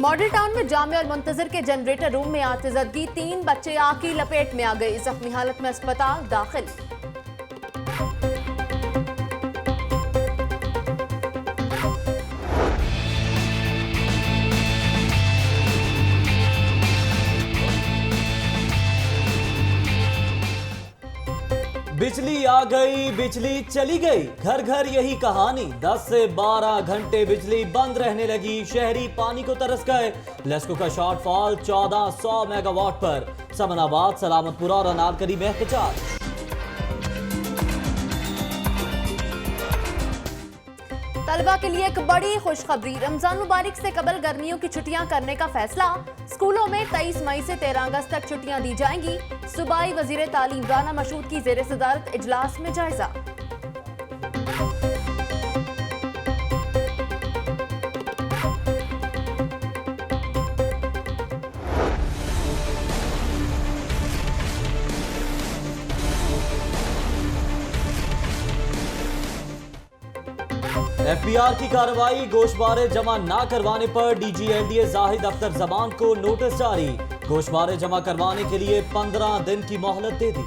Model town में जामिया और मुंतजर के जनरेटर रूम में आतिजदगी, 3 बच्चे आग की लपेट में आ गए, जख्मी हालत में अस्पताल दाखिल। बिजली आ गई, बिजली चली गई, घर घर यही कहानी। 10 से 12 घंटे बिजली बंद रहने लगी, शहरी पानी को तरस गए। लेस्को का शॉर्टफॉल 1400 मेगावाट पर। समनाबाद, सलामतपुरा और अनारकली में एहतजाज। तलबा के लिए एक बड़ी खुशखबरी, रमजान मुबारक से कबल गर्मियों की छुट्टियां करने का फैसला। स्कूलों में 23 मई से 13 अगस्त तक छुट्टियां दी जाएंगी। सूबाई वजीर तालीम राना मशहूद की जेर सदारत इजलास में जायजा। एफबीआर की कार्रवाई, गोशवारे जमा न करवाने पर डीजीएलडीए जाहिद अख्तर जमान को नोटिस जारी। गोशवारे जमा करवाने के लिए 15 दिन की मोहलत दे दी।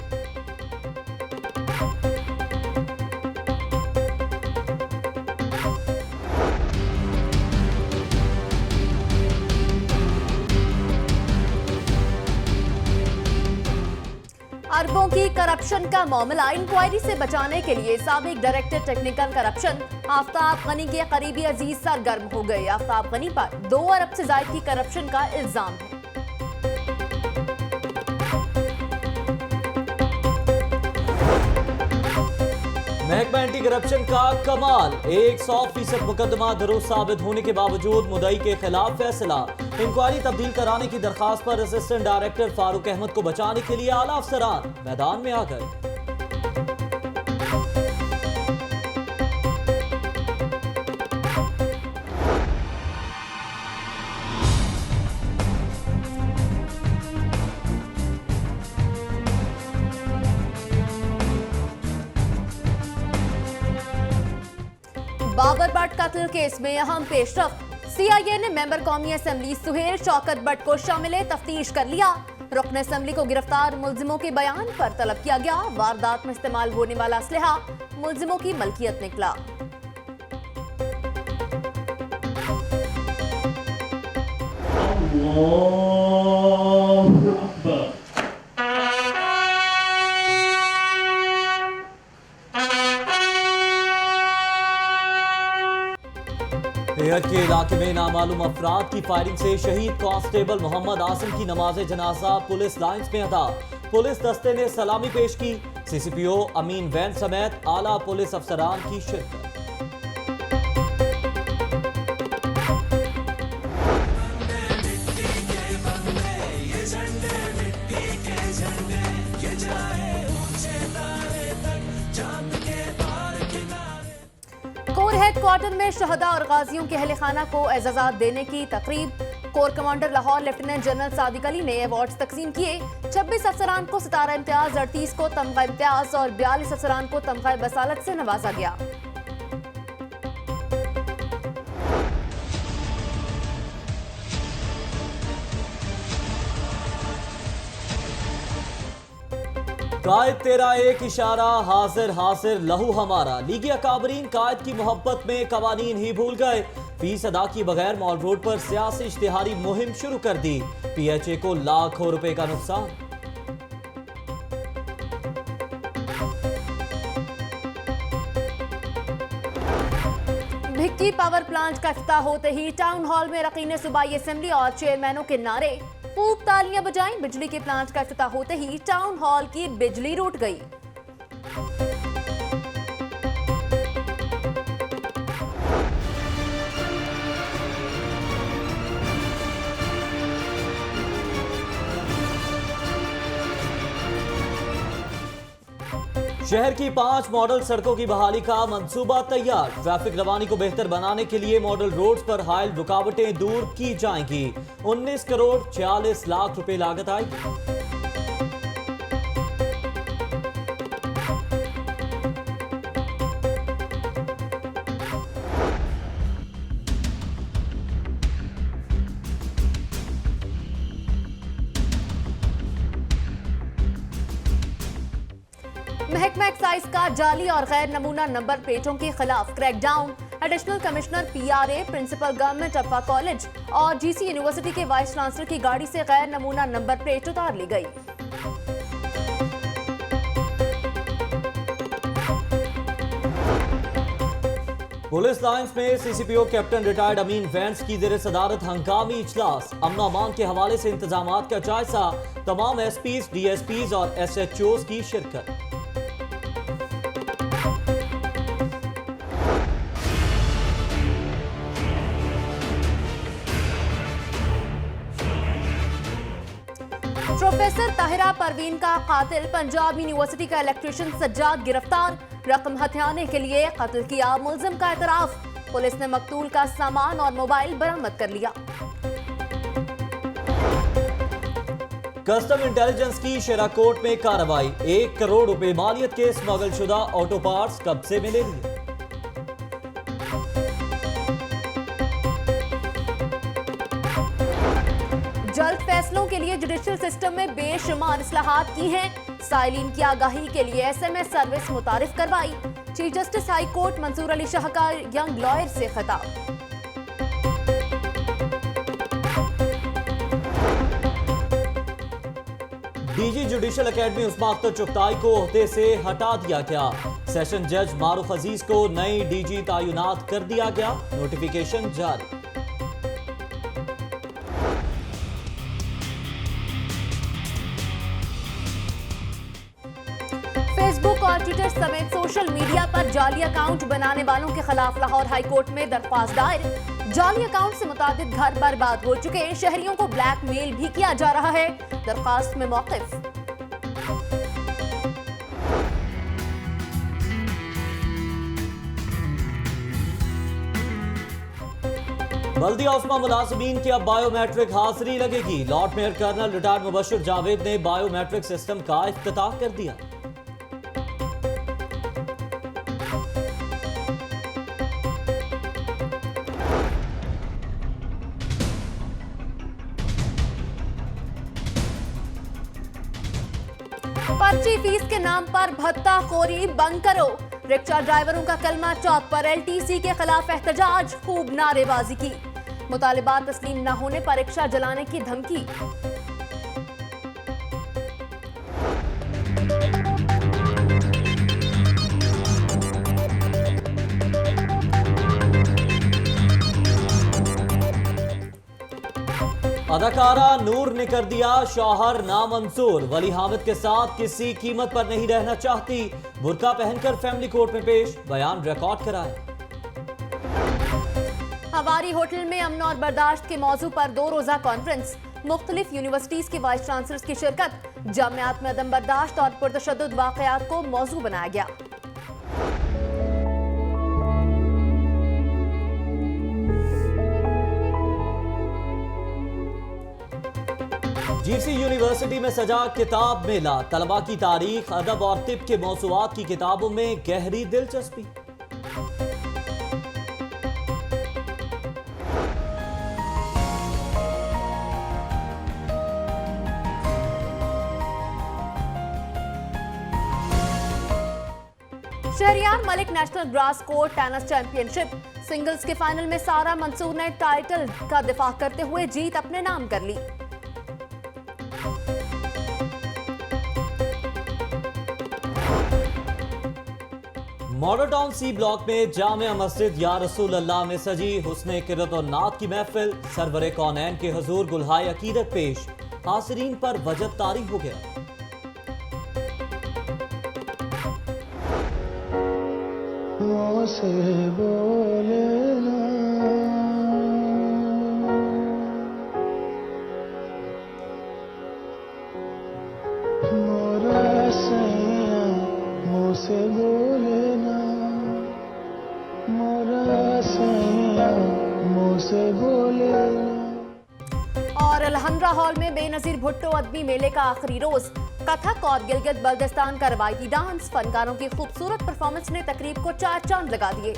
अरबों की करप्शन का मामला, इंक्वायरी से बचाने के लिए साबिक director technical corruption Aftab Gani के करीबी अजीज सरगर्म हो गए। आफ्ताब गनी पर 2 अरब से ज्यादा की करप्शन का इल्जाम है। महकमा एंटी करप्शन का कमाल, 100% मुकदमा दुरुस्त साबित होने के बावजूद मुद्दई के खिलाफ फैसला। इंक्वायरी तब्दील कराने की दरखास्त पर असिस्टेंट डायरेक्टर फारूक अहमद को बचाने के लिए आला अफसरान मैदान में आ गए। बाबर भट्ट कत्ल केस में अहम पेशरफ, सीआईए ने मेंबर कौमी असेंबली सुहेल शौकत भट्ट को शामिल तफ्तीश कर लिया। रुकन असेंबली को गिरफ्तार मुलजिमों के बयान पर तलब किया गया। वारदात में इस्तेमाल होने वाला असलहा मुलजिमों की मलकियत निकला। मेरठ के इलाके में नामालूम अफराद की फायरिंग से शहीद कांस्टेबल मोहम्मद आसिम की नमाज जनाजा पुलिस लाइंस में अदा। पुलिस दस्ते ने सलामी पेश की। सीसीपीओ अमीन वैन समेत आला पुलिस अफसरान की शिरकत। कोर हेडक्वार्टर में शहदा और गाजियों के अहले खाना को एजाज़ात देने की तकरीब। Core commander Lahore lieutenant general Sadiq Ali ने अवार्ड्स तकसीम किए। 26 अफसरान को सितारा इम्तियाज, 38 को तमगा इम्तियाज और 42 अफसरान को तमगा बसालत से नवाजा गया। कायद तेरा एक इशारा, हाजिर हाजिर लहू हमारा। लीगी अकाबरीन कायद की मोहब्बत में कवानीन ही भूल गए। फीस अदा की बगैर मॉल रोड पर सियासी इश्तिहारी मुहिम शुरू कर दी। पीएचए को लाखों रुपए का नुकसान। भिक्की पावर प्लांट का इफ्तिताह होते ही टाउन हॉल में रकीन सूबाई असेंबली और चेयरमैनों के नारे, खूब तालियां बजाई। बिजली के प्लांट का इफ्तिताह होते ही टाउन हॉल की बिजली रूट गई। शहर की 5 मॉडल सड़कों की बहाली का मंसूबा तैयार। ट्रैफिक रवानी को बेहतर बनाने के लिए मॉडल रोड्स पर हायल रुकावटें दूर की जाएंगी। 19 करोड़ 46 लाख रुपए लागत आएगी। महकमा एक्साइज का जाली और गैर नमूना नंबर प्लेटों के खिलाफ crackdown. Additional commissioner PRA, principal government अप्पा कॉलेज और जीसी यूनिवर्सिटी के वाइस चांसलर की गाड़ी से गैर नमूना नंबर प्लेट उतार ली गई। पुलिस लाइंस में सीसीपीओ कैप्टन रिटायर्ड अमीन वैंस की जेर सदारत हंगामी इजलास। अमन अमान के हवाले से इंतजामात का जायजा। तमाम एसपीज, डीएसपीज और एसएचओज की शिरकत। प्रोफेसर ताहिरा परवीन का कातिल पंजाब यूनिवर्सिटी का इलेक्ट्रिशियन सज्जाद गिरफ्तार। रकम हथियाने के लिए कत्ल किया, मुलजिम का एतराफ। पुलिस ने मकतूल का सामान और मोबाइल बरामद कर लिया। कस्टम इंटेलिजेंस की शेराकोट में कार्रवाई। 1 करोड़ रुपए मालियत के स्मगल शुदा ऑटो पार्ट्स कब्जे में ले लिए। जल्द फैसलों के लिए जुडिशियल सिस्टम में बेशुमार इस्लाहात की हैं। साइलिन की आगाही के लिए एसएमएस सर्विस मुतारिफ करवाई। Chief justice high court Mansoor Ali Shah का यंग लॉयर से खिताब। DG judicial academy Usma Akhtar Chughtai को ओहदे से हटा दिया गया। सेशन जज मारूफ अजीज को नई डीजी तैनात कर दिया गया। नोटिफिकेशन जारी। फेसबुक और ट्विटर समेत सोशल मीडिया पर जाली अकाउंट बनाने वालों के खिलाफ लाहौर हाई कोर्ट में दरख्वास्त दायर। जाली अकाउंट से मुताबिक घर बर्बाद हो चुके शहरियों को ब्लैकमेल भी किया जा रहा है। दरख्वास्त में मौक़िफ़। बल्दिया उस्मा मुलाजिमीन की अब बायोमेट्रिक हाजिरी लगेगी। Lord mayor colonel retired Mubashir Javed ने बायोमेट्रिक सिस्टम का इफ्तिताह कर दिया। पर्ची फीस के नाम पर भत्ताखोरी बंद करो। रिक्शा ड्राइवरों का कलमा चौक पर एलटीसी के खिलाफ एहतजाज, खूब नारेबाजी की। मुतालिबात तस्लीम न होने पर रिक्शा जलाने की धमकी। अदाकारा नूर ने कर दिया शौहर नामंजूर। वली हामिद के साथ किसी कीमत पर नहीं रहना चाहती। बुर्का पहनकर फैमिली कोर्ट में पेश, बयान रिकॉर्ड कराया। हवारी होटल में अमन और बर्दाश्त के मौजू पर 2 रोजा कॉन्फ्रेंस। मुख्तलिफ यूनिवर्सिटीज के वाइस चांसलर्स की शिरकत। जामियात में अदम बर्दाश्त और पुरतशद्दुद वाकयात को मौजू बनाया गया। जीसी यूनिवर्सिटी में सजा किताब मेला। तलबा की तारीख, अदब और तिब के मौसूआत की किताबों में गहरी दिलचस्पी। Shahryar Malik national grass court tennis championship singles के फाइनल में सारा मंसूर ने टाइटल का दिफा करते हुए जीत अपने नाम कर ली। मॉडल टाउन सी ब्लॉक में जामिया मस्जिद या रसूल अल्लाह में सजी हुस्ने किरत और नात की महफिल। सरवरे कौनैन के हुजूर गुलहाए अकीदत पेश। हासिरीन पर वजब तारी हो गया। से बोलेना मोरा सैया मुँह से बोलेना, मोरा सैया मुँह से बोलेना। और अलहमरा हॉल में बेनजीर भुट्टो अदबी मेले का आखिरी रोज। कथक और गिलगित बल्तिस्तान का रवायती डांस, फनकारों की खूबसूरत परफॉर्मेंस ने तकरीब को 4 चांद लगा दिए।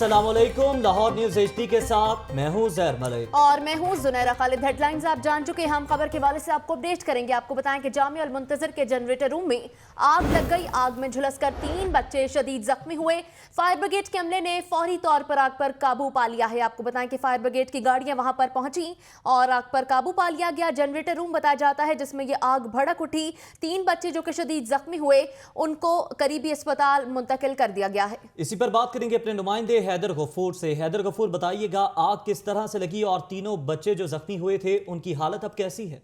अस्सलाम वालेकुम। लाहौर न्यूज HD के साथ मैं हूं ज़हर मलिक और मैं हूं जुनैरा खालिद। हेडलाइंस आप जान चुके हैं। हम खबर के हवाले से आपको अपडेट करेंगे। आपको बताएं कि जामिया अल मुंतज़िर के जनरेटर रूम में आग लग गई। आग में झुलसकर 3 बच्चे शदीद जख्मी हुए। फायर ब्रिगेड के अमले ने फौरी तौर पर आग पर काबू पा लिया है। आपको बताएं कि फायर ब्रिगेड की गाड़ियां वहां पर पहुंची और आग पर काबू पा लिया गया। जनरेटर रूम बताया जाता है जिसमें ये आग भड़क उठी। 3 बच्चे जो कि शदीद जख्मी हुए उनको करीबी अस्पताल मुंतकिल कर दिया गया है। इसी पर बात करेंगे अपने नुमाइंदे हैदर गफूर से। हैदर गफूर, बताइएगा आग किस तरह से लगी और तीनों बच्चे जो जख्मी हुए थे उनकी हालत अब कैसी है?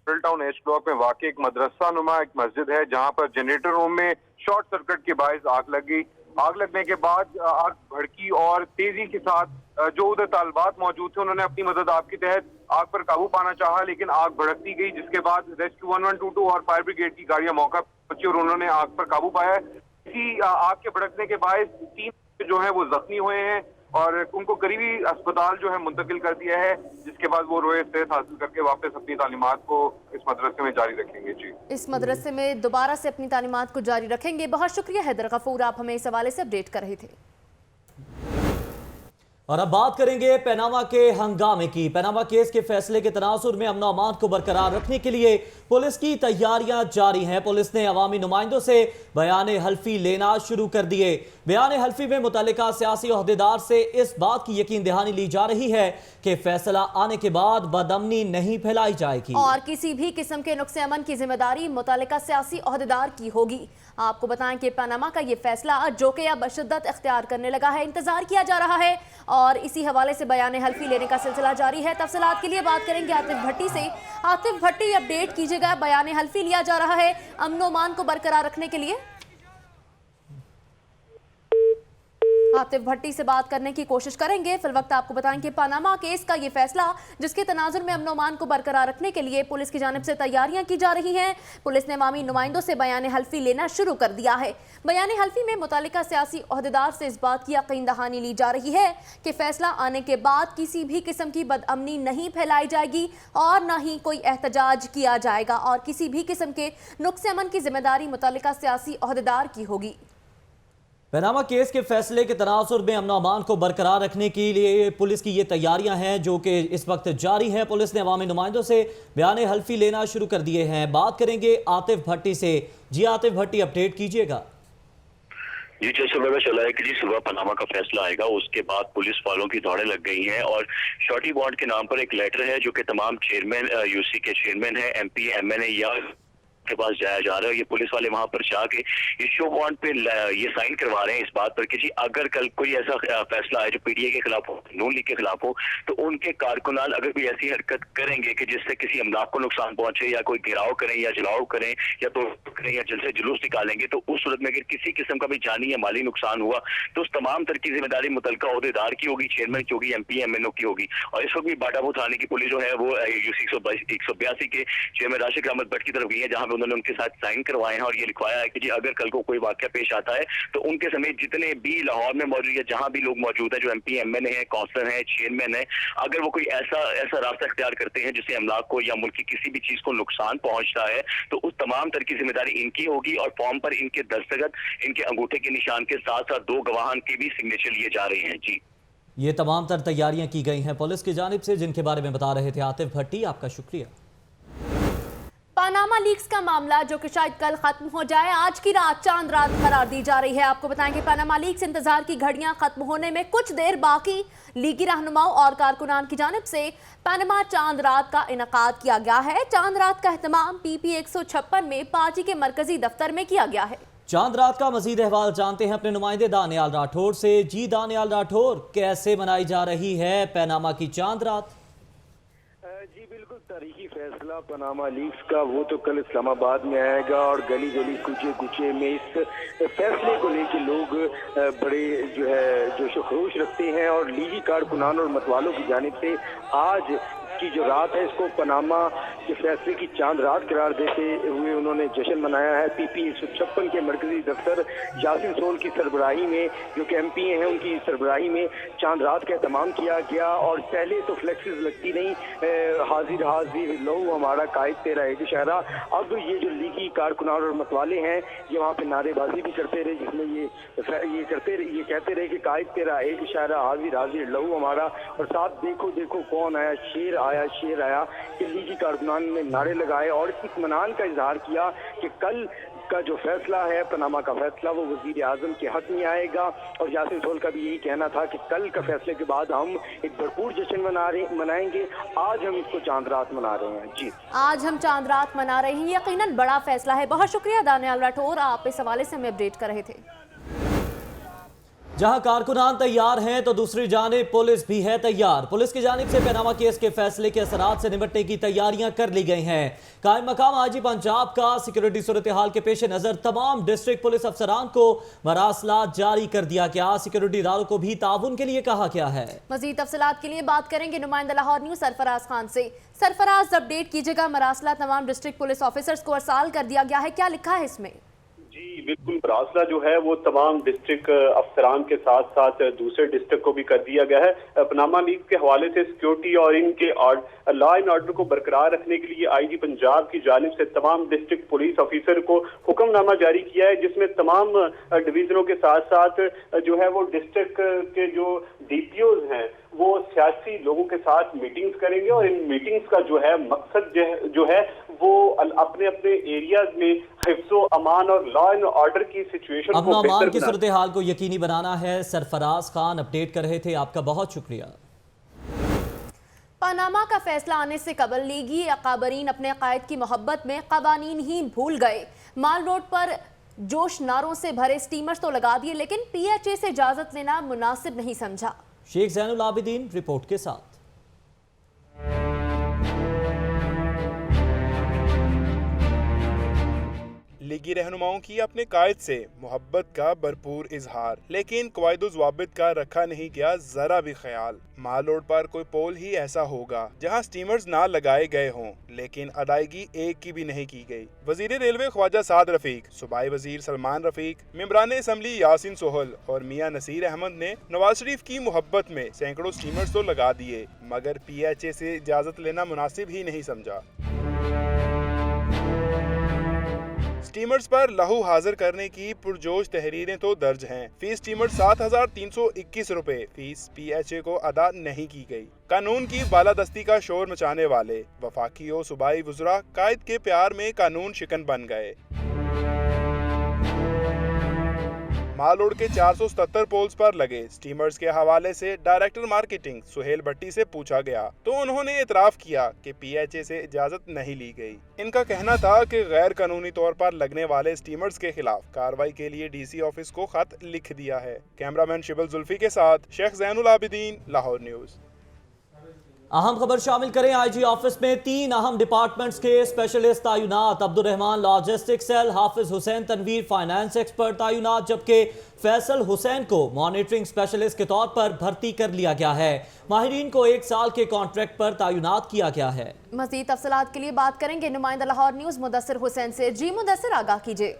टाउन एच ब्लॉक में वाकई एक मदरसा नुमा एक मस्जिद है जहां पर जनरेटर रूम में शॉर्ट सर्किट के बायस आग लगी। आग लगने के बाद आग भड़की और तेजी के साथ जो उधर तालिबात मौजूद थे उन्होंने अपनी मदद आग के तहत आग पर काबू पाना चाहा, लेकिन आग भड़कती गई, जिसके बाद रेस्क्यू 1122 और फायर ब्रिगेड की गाड़ियां मौका पर पहुंची और उन्होंने आग पर काबू पाया। इसी आग के भड़कने के बायस 3 जो है वो जख्मी हुए हैं और उनको करीबी अस्पताल जो है मुंतकिल कर दिया है, जिसके बाद वो रोए सेहत हासिल करके वापस अपनी तालीमात को इस मदरसे में जारी रखेंगे। जी, इस मदरसे में दोबारा से अपनी तालीमात को जारी रखेंगे। बहुत शुक्रिया हैदर गफूर, आप हमें इस हवाले से अपडेट कर रहे थे। और अब बात करेंगे पनामा के हंगामे की। पनामा केस के फैसले के तनासुर में अमन अमान को बरकरार रखने के लिए पुलिस की तैयारियां जारी हैं। पुलिस ने अवामी नुमाइंदों से बयान हल्फी लेना शुरू कर दिए। बयान हल्फी में मुतल्लिका सियासी ओहदेदार से इस बात की यकीन दहानी ली जा रही है कि फैसला आने के बाद बदअमनी नहीं फैलाई जाएगी और किसी भी किस्म के नुक्से अमन की जिम्मेदारी मुतल्लिका सियासी ओहदेदार की होगी। आपको बताएं कि पनामा का ये फैसला जो कि अब शिद्दत इख्तियार करने लगा है, इंतजार किया जा रहा है और इसी हवाले से बयान हल्फी लेने का सिलसिला जारी है। तफसीलात के लिए बात करेंगे आतिफ भट्टी से। आतिफ भट्टी, अपडेट कीजिएगा, बयान हल्फी लिया जा रहा है अमन अमान को बरकरार रखने के लिए। आतिफ भट्टी से बात करने की कोशिश करेंगे। फिल वक्त आपको बताएं कि पनामा केस का ये फैसला जिसके तनाजुर में अमन अमान को बरकरार रखने के लिए पुलिस की जानिब से तैयारियां की जा रही हैं। पुलिस ने अवामी नुमाइंदों से बयान हल्फी लेना शुरू कर दिया है। बयान हल्फी में मुतल्लिका सियासी ओहदेदार से इस बात की यकीन दहानी ली जा रही है कि फैसला आने के बाद किसी भी किस्म की बदअमनी नहीं फैलाई जाएगी और न ही कोई एहतजाज किया जाएगा और किसी भी किस्म के नुक्से अमन की जिम्मेदारी मुतल्लिका सियासी ओहदेदार की होगी। पनामा केस के फैसले के तनासुर में अमन अमान को बरकरार रखने के लिए पुलिस की ये तैयारियां हैं जो कि इस वक्त जारी हैं। पुलिस ने अवामी नुमाइंदों से बयान हल्फी लेना शुरू कर दिए हैं। बात करेंगे आतिफ भट्टी से। जी आतिफ भट्टी, अपडेट कीजिएगा। जी, जैसे पता चला है कि जी सुबह पनामा का फैसला आएगा, उसके बाद पुलिस वालों की दौड़ें लग गई हैं और शॉर्टी बॉन्ड के नाम पर एक लेटर है जो कि तमाम चेयरमैन यूसी के चेयरमैन है, MP MNA या के पास जाया जा रहा है। ये पुलिस वाले वहां पर जाके इस शो बॉन्ड पे ये साइन करवा रहे हैं इस बात पर कि जी अगर कल कोई ऐसा फैसला आए जो PDA के खिलाफ हो, नून लीग के खिलाफ हो, तो उनके कारकुनान अगर कोई ऐसी हरकत करेंगे कि जिससे किसी अमलाक को नुकसान पहुंचे या कोई गिराव करें या जलाव करें या तो करें या जल से जुलूस निकालेंगे, तो उस सूरत में अगर किसी किस्म का भी जानी या माली नुकसान हुआ तो उस तमाम तरह की जिम्मेदारी मुतल्लिका ओहदेदार की होगी, चेयरमैन की होगी, MP MNO की होगी। और इस वक्त भी बाटाबू थाने की पुलिस जो है वो UC 182 के चेयरमैन राशिद अहमद भट्ट की तरफ गई है, जहां पे उन्होंने उनके साथ साइन करवाए हैं और ये लिखवाया है कि जी अगर कल को कोई वाकया पेश आता है तो उनके समेत जितने भी लाहौर में मौजूद या जहां भी लोग मौजूद हैं, जो MP MNA है, काउंसलर है, चेयरमैन है, अगर वो कोई ऐसा रास्ता इख्तियार करते हैं जिससे अमलाक को या मुल्क की किसी भी चीज को नुकसान पहुंचता है, तो उस तमाम तरह की जिम्मेदारी इनकी होगी और फॉर्म पर इनके दस्तखत, इनके अंगूठे के निशान के साथ साथ 2 गवाहान के भी सिग्नेचर लिए जा रहे हैं। जी, ये तमाम तर तैयारियां की गई हैं पुलिस की जानिब से, जिनके बारे में बता रहे थे आतिफ भट्टी। आपका शुक्रिया। पनामा लीक्स का मामला जो कि शायद कल खत्म हो जाए, आज की रात चांद रात करार दी जा रही है। आपको बताएं कि पनामा लीक्स इंतजार की घड़ियां खत्म होने में कुछ देर बाकी। लीगी रहनुमाओं और कारकुनान की जानिब से पनामा चांद रात का इनकाद किया गया है। चांद रात का एहतमाम PP 156 में पार्टी के मरकजी दफ्तर में किया गया है। चांद रात का मजीद अहवाल जानते हैं अपने नुमाइंदे दानियाल राठौर से। जी दानियाल राठौर, कैसे मनाई जा रही है पनामा की चांद रात? जी बिल्कुल, तारीखी फैसला पनामा लीक्स का वो तो कल इस्लामाबाद में आएगा और गली गली कुचे कुचे में इस फैसले को लेकर लोग बड़े जो है जोश खरोश रखते हैं और लीगी कारकुनान और मतवालों की जानिब से आज की जो रात है इसको पनामा के फैसले की चांद रात करार देते हुए उन्होंने जश्न मनाया है। PP 156 के मरकजी दफ्तर यासिन सोल की सरबराही में, जो कि MP हैं, उनकी सरबराही में चांद रात का एहतमाम किया गया। और पहले तो फ्लेक्सेस लगती नहीं, हाजिर हाजिर लहू हमारा कायद तेरा एक इशारा। अब ये जो लीगी कारकुनान और मतवाले हैं ये वहाँ पे नारेबाजी भी करते रहे, जिसमें ये कहते रहे कि कायद तेरा एक इशारा, हाजिर हाजिर लहू हमारा, और साथ देखो देखो कौन आया, शेर आया शेर आया। कि लीगी कारकुनान ने नारे लगाए और इत्मीनान का इजहार किया कि कल का जो फैसला है, पनामा का फैसला, वो वजीर आजम के हक में आएगा। और यासिन सोल का भी यही कहना था कि कल का फैसले के बाद हम एक भरपूर जश्न मनाएंगे। आज हम इसको चांद रात मना रहे हैं। जी, आज हम चांद रात मना रहे हैं, यकीनन बड़ा फैसला है। बहुत शुक्रिया दानियाल राठौर, आप इस हवाले से हमें अपडेट कर रहे थे। जहां कारकुनान तैयार हैं तो दूसरी जानिब पुलिस भी है तैयार। पुलिस की जानिब से पनामा केस के फैसले के असरात से निपटने की तैयारियां कर ली गई हैं। कायम मकाम IG पंजाब का सिक्योरिटी सूरत हाल के पेश नजर तमाम डिस्ट्रिक्ट पुलिस अफसरान को मरासलात जारी कर दिया गया। सिक्योरिटी इदारों को भी ताउन के लिए कहा गया है। मजीद तफसीलात के लिए बात करेंगे नुमाइंदा लाहौर न्यूज सरफराज खान से। सरफराज, अपडेट कीजिएगा, मरासला तमाम डिस्ट्रिक्ट पुलिस ऑफिसर्स को अरसाल कर दिया गया है, क्या लिखा है इसमें? जी बिल्कुल, मरासला जो है वो तमाम डिस्ट्रिक्ट अफसरान के साथ साथ दूसरे डिस्ट्रिक्ट को भी कर दिया गया है। पनामा लीग के हवाले से सिक्योरिटी और इनके लॉ एंड ऑर्डर को बरकरार रखने के लिए IG पंजाब की जानिब से तमाम डिस्ट्रिक्ट पुलिस ऑफिसर को हुक्मनामा जारी किया है, जिसमें तमाम डिवीजनों के साथ साथ जो है वो डिस्ट्रिक्ट के जो DPOs हैं वो सियासी लोगों के साथ मीटिंग्स करेंगे। और इन मीटिंग्स का जो है मकसद जो है वो अपने अपने एरियाज में हिफ्ज़ो अमान और लॉ एंड ऑर्डर की सिचुएशन को अमन की सूरत हाल को यकीनी बनाना है। सरफराज खान अपडेट कर रहे थे, आपका बहुत शुक्रिया। पनामा का फैसला आने से कबल लीगी अकाबरीन अपने कायद की मोहब्बत में कवानीन ही भूल गए। माल रोड पर जोश नारों से भरे स्टीमर्स तो लगा दिए, लेकिन PHA से इजाजत लेना मुनासिब नहीं समझा। शेख जैनुल आबिदीन रिपोर्ट के साथ। लीगी रहनुमाओं की अपने कायद से मोहब्बत का भरपूर इजहार, लेकिन कवायद-ओ-ज़वाबित का रखा नहीं गया जरा भी ख्याल। माल रोड पर कोई पोल ही ऐसा होगा जहां स्टीमर्स ना लगाए गए हों, लेकिन अदायगी एक की भी नहीं की गई। वजीर रेलवे ख्वाजा साद रफीक, सूबाई वजीर सलमान रफीक, मेंबरान असम्बली यासिन सोहल और मियां नसीर अहमद ने नवाज शरीफ की मोहब्बत में सैकड़ों स्टीमर्स तो लगा दिए, मगर PHA से इजाजत लेना मुनासिब ही नहीं समझा। स्टीमर्स पर लहू हाजिर करने की पुरजोश तहरीरें तो दर्ज हैं। फीस स्टीमर 7,321 रुपए फीस PHA को अदा नहीं की गई। कानून की बालादस्ती का शोर मचाने वाले वफाकी और सूबाई वज़रा कायद के प्यार में कानून शिकन बन गए। माल रोड के 477 पोल्स पर लगे स्टीमर्स के हवाले से डायरेक्टर मार्केटिंग सुहेल भट्टी से पूछा गया तो उन्होंने एतराफ किया कि PHA से इजाजत नहीं ली गई। इनका कहना था कि गैर कानूनी तौर पर लगने वाले स्टीमर्स के खिलाफ कार्रवाई के लिए DC ऑफिस को खत लिख दिया है। कैमरामैन शिबल जुल्फी के साथ शेख जैनुल आबिदीन, लाहौर न्यूज। अहम खबर शामिल करें। IG ऑफिस में 3 अहम डिपार्टमेंट्स के स्पेशलिस्ट तायुनात। Abdul Rehman logistic cell, Hafiz Hussain Tanveer finance expert तायुनात, जबकि फैसल हुसैन को मॉनिटरिंग स्पेशलिस्ट के तौर पर भर्ती कर लिया गया है। माहिरीन को 1 साल के कॉन्ट्रैक्ट पर तायुनात किया गया है। मजीद तफसीलात के लिए बात करेंगे नुमाइंदा लाहौर न्यूज मुदस्सिर हुसैन से। जी मुदस्सिर, आगाह कीजिए।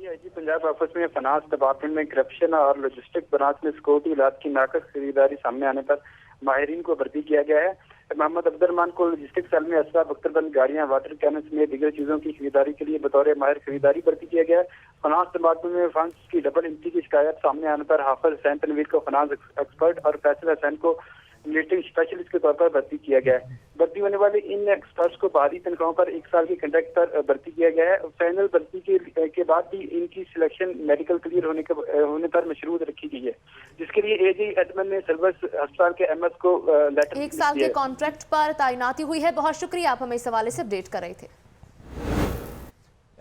IG पंजाब ऑफिस में फाइनेंस डिपार्टमेंट में करप्शन और लॉजिस्टिक ब्रांच में सिक्योरिटी इलाज की नाकस खरीदारी सामने आने पर माहिरीन को भर्ती किया गया है। मोहम्मद अब्दुलरहमान को लॉजिस्टिक सेल में असला बख्तरबंद गाड़ियां, वाटर कैनन समेत दीगर चीजों की खरीदारी के लिए बतौर माहिर खरीदारी भर्ती किया गया है। फाइनेंस डिपार्टमेंट में फंड्स की डबल एंट्री की शिकायत सामने आने पर हाफिज हुसैन तनवीर को फाइनेंस एक्सपर्ट और फैसल हुसैन को मॉनिटरिंग स्पेशलिस्ट के तौर पर भर्ती किया गया है। भर्ती होने वाले इन एक्सपर्ट्स को बाहरी तनख्वाहों पर 1 साल के कॉन्ट्रैक्ट पर भर्ती किया गया है। फाइनल भर्ती के बाद भी इनकी सिलेक्शन मेडिकल क्लियर होने पर मशरूत रखी गई है, जिसके लिए AG एडमन ने सर्विस अस्पताल के MS को लेटर 1 साल के कॉन्ट्रैक्ट पर तैनाती हुई है। बहुत शुक्रिया, आप हमें इस हवाले से अपडेट कर रहे थे।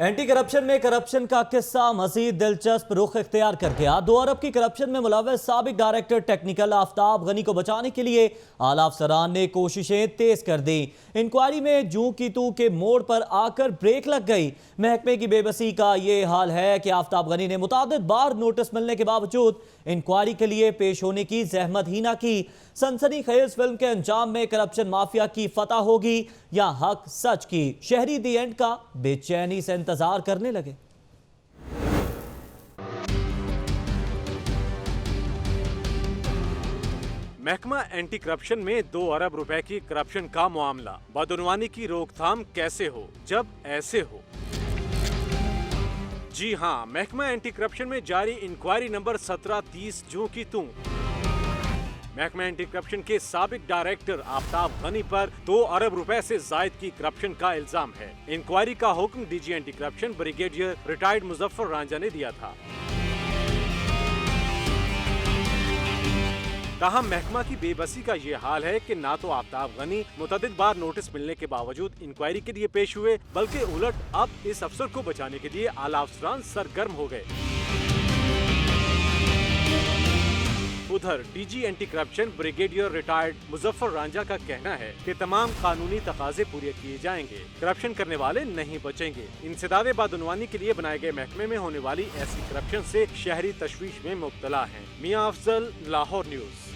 एंटी करप्शन में करप्शन का किस्सा मजीद दिलचस्प रुख इख्तियार कर गया। 2 अरब की करप्शन में मुलव्वस साबिक डायरेक्टर टेक्निकल आफ्ताब गनी को बचाने के लिए आला अफसरान ने कोशिशें तेज कर दी। इंक्वायरी में जू की तू के मोड़ पर आकर ब्रेक लग गई। महकमे की बेबसी का ये हाल है कि आफ्ताब गनी ने मुतादिद बार नोटिस मिलने के बावजूद इंक्वायरी के लिए पेश होने की जहमत ही ना की। सनसनीखेज फिल्म के अंजाम में करप्शन माफिया की फतह होगी या हक सच की? शहरी दी एंड का बेचैनी से इंतजार करने लगे। महकमा एंटी करप्शन में 2 अरब रुपए की करप्शन का मामला। बदउनवानी की रोकथाम कैसे हो जब ऐसे हो? जी हाँ, महकमा एंटी करप्शन में जारी इंक्वायरी नंबर 1730 जू की तू। महकमा एंटी करप्शन के साबिक डायरेक्टर आफ्ताब गनी पर 2 अरब रुपए से जायद की करप्शन का इल्जाम है। इंक्वायरी का हुक्म DG anti corruption brigadier retired Muzaffar Ranjha ने दिया था। ताहम महकमा की बेबसी का ये हाल है कि ना तो आफ्ताब गनी मुतअद्दिद बार नोटिस मिलने के बावजूद इंक्वायरी के लिए पेश हुए, बल्कि उलट अब इस अफसर को बचाने के लिए आला अफसरान सरगर्म हो गए। उधर DG anti corruption brigadier retired Muzaffar Ranjha का कहना है कि तमाम कानूनी तकाजे पूरे किए जाएंगे, करप्शन करने वाले नहीं बचेंगे। इंसदादे बदउनवानी के लिए बनाए गए महकमे में होने वाली ऐसी करप्शन से शहरी तशवीश में मुब्तला हैं। मियां अफजल, लाहौर न्यूज़।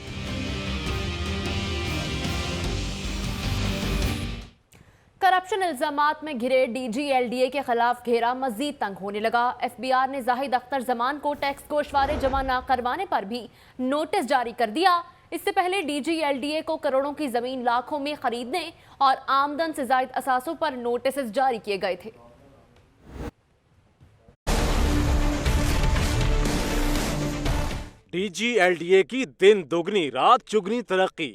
करप्शन इल्जामात में घिरे DGLDA के खिलाफ घेरा मजीद तंग होने लगा। FBR ने जाहिद अख्तर जमान को टैक्स गोशवारे जमा न करवाने पर भी नोटिस जारी कर दिया। इससे पहले DGLDA को करोड़ों की जमीन लाखों में खरीदने और आमदन से जायद असासों पर नोटिस जारी किए गए थे। DGLDA की दिन दोगुनी रात चुगनी तरक्की।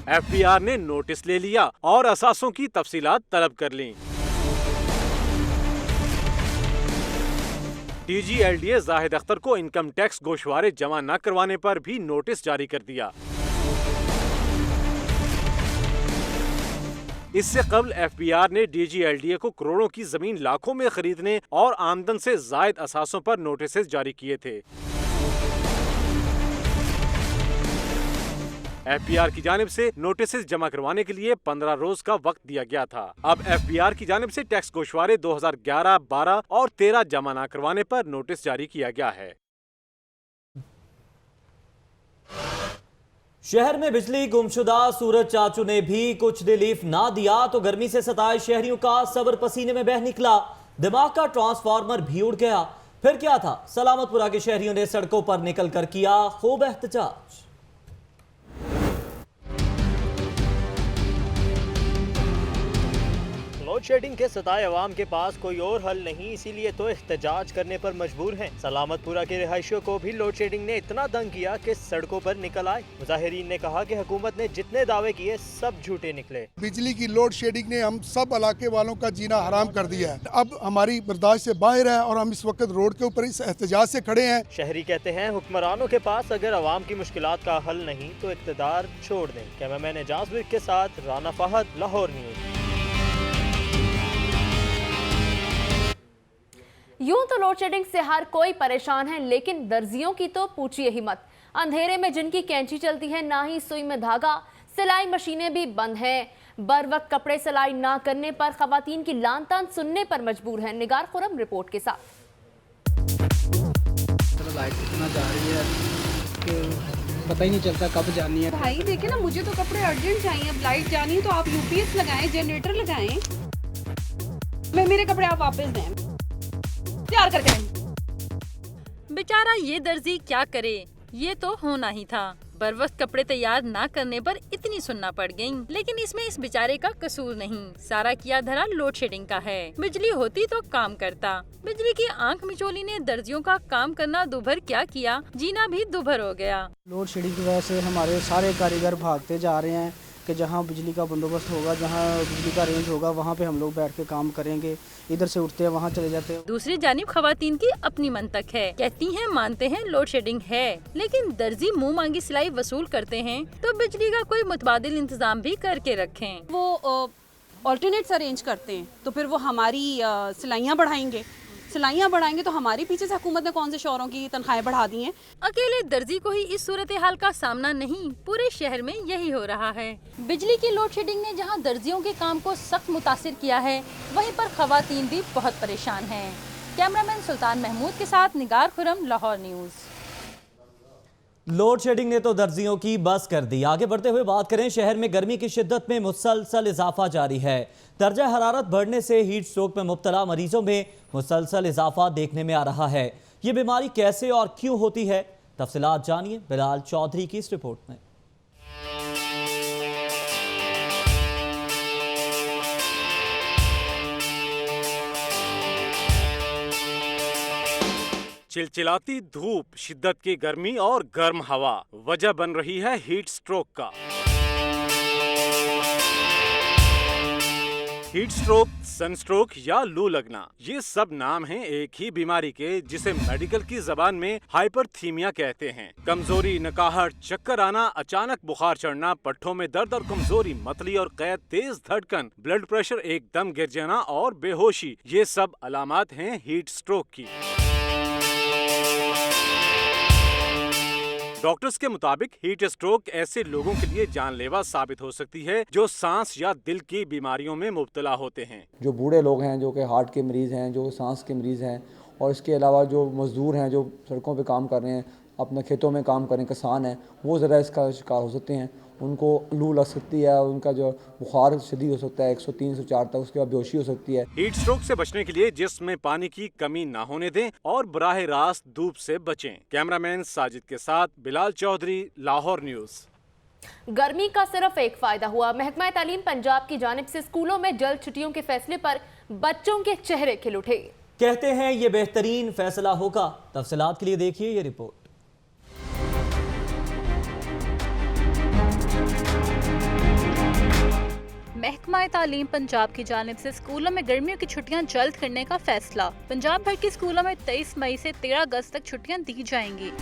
FBR ने नोटिस ले लिया और असासों की तफसीलात तलब कर लीं। DGLDA जाहिद अख्तर को इनकम टैक्स गोशवारे जमा न करवाने पर भी नोटिस जारी कर दिया। इससे कबल FBR ने DGLDA को करोड़ों की जमीन लाखों में खरीदने और आमदन से जायद असासों पर नोटिस जारी किए थे। FBR की जानिब से नोटिस जमा करवाने के लिए 15 रोज का वक्त दिया गया था। अब FBR की जानिब से टैक्स गोशवारे 2011, 12 और 13 जमा न करवाने पर नोटिस जारी किया गया है। शहर में बिजली गुमशुदा। सूरज चाचू ने भी कुछ रिलीफ ना दिया तो गर्मी से सताए शहरियों का सब्र पसीने में बह निकला। दिमाग का ट्रांसफार्मर भी उड़ गया। फिर क्या था? सलामतपुरा के शहरियों ने सड़कों पर निकलकर किया खूब एहतजाज। लोड शेडिंग के सताए अवाम के पास कोई और हल नहीं, इसीलिए तो एहतजाज करने पर मजबूर हैं। सलामतपुरा के रिहायशियों को भी लोड शेडिंग ने इतना तंग किया कि सड़कों पर निकल आए। मुजाहिरीन ने कहा कि हुकूमत ने जितने दावे किए सब झूठे निकले। बिजली की लोड शेडिंग ने हम सब इलाके वालों का जीना हराम कर दिया है। अब हमारी बर्दाश्त से बाहर है और हम इस वक्त रोड के ऊपर इस एहतजाज से खड़े हैं। शहरी कहते हैं हुक्मरानों के पास अगर अवाम की मुश्किलात का हल नहीं तो इक़्तिदार छोड़ दें। कैमरामैन एजाज विक के साथ राना फहद, लाहौर न्यूज़। यूं तो लोड शेडिंग से हर कोई परेशान है, लेकिन दर्जियों की तो पूछिए ही मत। अंधेरे में जिनकी कैंची चलती है, ना ही सुई में धागा, सिलाई मशीनें भी बंद हैं। बर वक्त कपड़े सिलाई ना करने पर खवातीन की लान तान सुनने पर मजबूर हैं। निगार खुरम रिपोर्ट के साथ। लाइट कितना जा रही है कि पता ही नहीं चलता कब जानी है। भाई देखिए ना, मुझे तो कपड़े अर्जेंट चाहिए। अब लाइट जानी है तो आप UPS लगाएं, जनरेटर लगाएं। मेरे कपड़े आप वापस दें, तैयार करके। बेचारा ये दर्जी क्या करे, ये तो होना ही था। बरवक्त कपड़े तैयार ना करने पर इतनी सुनना पड़ गई, लेकिन इसमें इस बेचारे का कसूर नहीं। सारा किया धरा लोड शेडिंग का है। बिजली होती तो काम करता। बिजली की आंख मिचोली ने दर्जियों का काम करना दुभर क्या किया, जीना भी दुभर हो गया। लोड शेडिंग की वजह से हमारे सारे कारीगर भागते जा रहे हैं कि जहाँ बिजली का बंदोबस्त होगा, जहाँ बिजली का रेंज होगा, वहाँ पे हम लोग बैठ के काम करेंगे। इधर से उठते हैं वहाँ चले जाते हैं। दूसरी जानिब खवातीन की अपनी मंतक है, कहती हैं मानते हैं लोड शेडिंग है, लेकिन दर्जी मुंह मांगी सिलाई वसूल करते हैं तो बिजली का कोई मुतबादिल इंतजाम भी करके रखें। वो ऑल्टरनेट्स अरेंज करते हैं तो फिर वो हमारी सिलाइयाँ बढ़ाएंगे तो हमारी पीछे से हुकूमत ने कौन से शौरों की तनख्वाहें बढ़ा दी हैं। अकेले दर्जी को ही इस सूरत हाल का सामना नहीं, पूरे शहर में यही हो रहा है। बिजली की लोड शेडिंग ने जहां दर्जियों के काम को सख्त मुतासिर किया है, वहीं पर खवातीन भी बहुत परेशान हैं। कैमरामैन सुल्तान महमूद के साथ Nigar Khurram, Lahore news. Load shedding ने तो दर्जियों की बस कर दी। आगे बढ़ते हुए बात करें, शहर में गर्मी की शिद्दत में मुसलसल इजाफा जारी है। दर्जा हरारत बढ़ने से हीट स्ट्रोक में मुब्तला मरीजों में मुसलसल इजाफा देखने में आ रहा है। ये बीमारी कैसे और क्यों होती है, तफसीलात जानिए बिलाल चौधरी की इस रिपोर्ट में। चिलचिलाती धूप, शिद्दत की गर्मी और गर्म हवा वजह बन रही है हीट स्ट्रोक का। हीट स्ट्रोक, सनस्ट्रोक या लू लगना, ये सब नाम हैं एक ही बीमारी के, जिसे मेडिकल की जबान में हाइपरथीमिया कहते हैं। कमजोरी, नकाहट, चक्कर आना, अचानक बुखार चढ़ना, पट्टों में दर्द और कमजोरी, मतली और कैद, तेज धड़कन, ब्लड प्रेशर एकदम गिर जाना और बेहोशी, ये सब अलामात हैं हीट स्ट्रोक की। डॉक्टर्स के मुताबिक हीट स्ट्रोक ऐसे लोगों के लिए जानलेवा साबित हो सकती है जो सांस या दिल की बीमारियों में मुब्तला होते हैं। जो बूढ़े लोग हैं, जो कि हार्ट के मरीज़ हैं, जो सांस के मरीज़ हैं, और इसके अलावा जो मज़दूर हैं, जो सड़कों पे काम कर रहे हैं, अपने खेतों में काम कर रहे हैं, किसान हैं, वो ज़रा इसका शिकार हो सकते हैं। उनको लू लग सकती है, उनका जो बुखार शदीद हो सकता है 103 से 4 तक, उसके बाद बेहोशी हो सकती है। हीट स्ट्रोक से बचने के लिए जिस्म में पानी की कमी ना होने दें और बराह रास्त धूप से बचें। कैमरामैन साजिद के साथ बिलाल चौधरी, लाहौर न्यूज़। गर्मी का सिर्फ एक फायदा हुआ। महकमा तालीम पंजाब की जानिब से स्कूलों में जल्द छुट्टियों के फैसले पर बच्चों के चेहरे खिल उठे। कहते हैं ये बेहतरीन फैसला होगा। तफसीलात के लिए देखिए ये रिपोर्ट। महकमा तालीम पंजाब की जानिब से स्कूलों में गर्मियों की छुट्टियां जल्द करने का फैसला। पंजाब भर के स्कूलों में 23 मई से 13 अगस्त तक छुट्टियां दी जाएंगी।